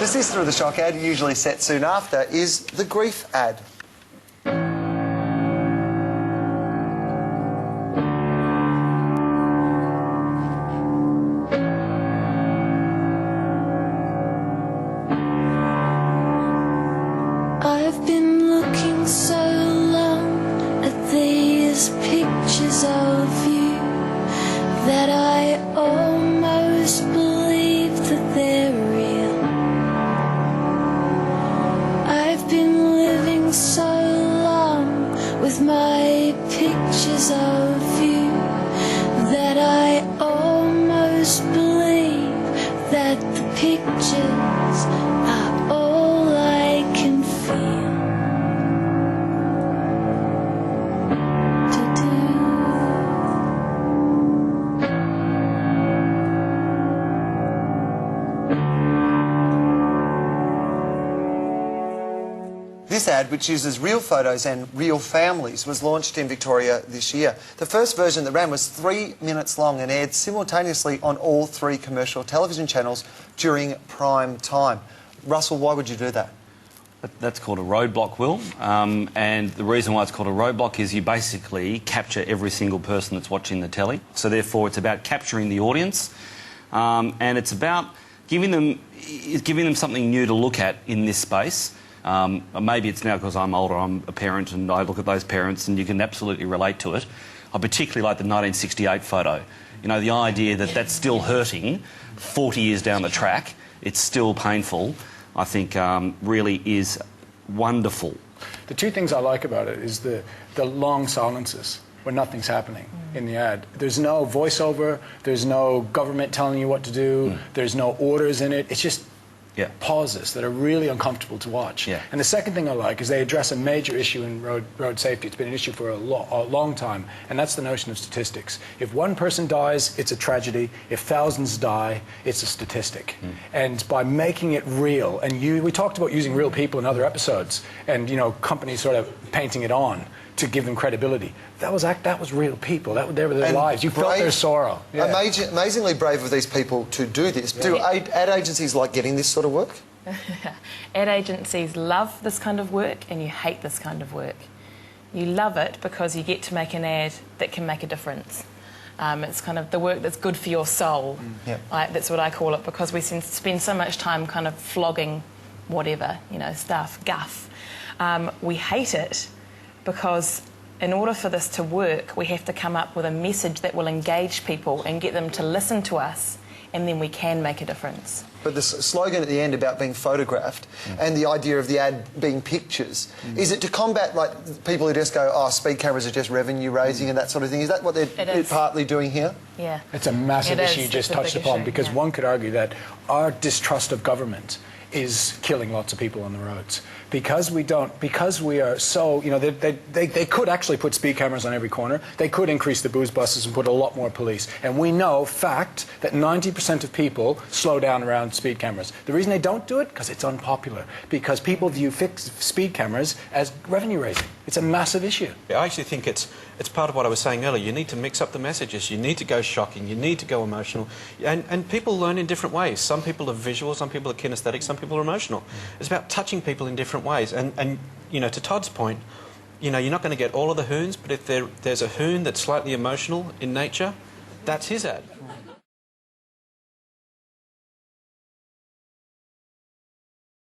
sister of the shock ad, usually set soon after, is the grief ad. I've been looking so long at these pictures of you that I almost believe that they're real. I've been living so long with my pictures of you that I almost believe that the pictures are all I can feel. This ad, which uses real photos and real families, was launched in Victoria this year. The first version that ran was 3 minutes long and aired simultaneously on all 3 commercial television channels during prime time. Russell, why would you do that? That's called a roadblock, Will. And the reason why it's called a roadblock is you basically capture every single person that's watching the telly. So therefore it's about capturing the audience, and it's about giving them something new to look at in this space. Maybe it's now because I'm older, I'm a parent, and I look at those parents and you can absolutely relate to it. I particularly like the 1968 photo. You know, the idea that that's still hurting 40 years down the track, it's still painful, I think really is wonderful. The two things I like about it is the long silences when nothing's happening in the ad. There's no voiceover, there's no government telling you what to do, there's no orders in it. It's just pauses that are really uncomfortable to watch. And the second thing I like is they address a major issue in road safety. It's been an issue for a long time, and that's the notion of statistics. If one person dies, it's a tragedy. If thousands die, it's a statistic. And by making it real, and we talked about using real people in other episodes, and companies sort of painting it on to give them credibility. That was real people. They were their lives. You felt their sorrow. Amazingly brave of these people to do this. Do ad agencies like getting this sort of work? Ad agencies love this kind of work and you hate this kind of work. You love it because you get to make an ad that can make a difference. It's kind of the work that's good for your soul. That's what I call it, because we spend so much time kind of flogging whatever, stuff, guff. We hate it because in order for this to work, we have to come up with a message that will engage people and get them to listen to us, and then we can make a difference. But the slogan at the end about being photographed and the idea of the ad being pictures, is it to combat people who just go, oh, speed cameras are just revenue raising and that sort of thing? Is that what they're partly doing here? Yeah. It's a massive issue you just touched upon, because one could argue that our distrust of government is killing lots of people on the roads. Because we are so, they could actually put speed cameras on every corner. They could increase the booze buses and put a lot more police. And we know, fact, that 90% of people slow down around speed cameras. The reason they don't do it, because it's unpopular. Because people view fixed speed cameras as revenue raising. It's a massive issue. I actually think it's part of what I was saying earlier. You need to mix up the messages. You need to go shocking. You need to go emotional. And people learn in different ways. Some people are visual, some people are kinesthetic, some people are emotional. It's about touching people in different ways. And to Todd's point, you're not going to get all of the hoons, but if there's a hoon that's slightly emotional in nature, that's his ad.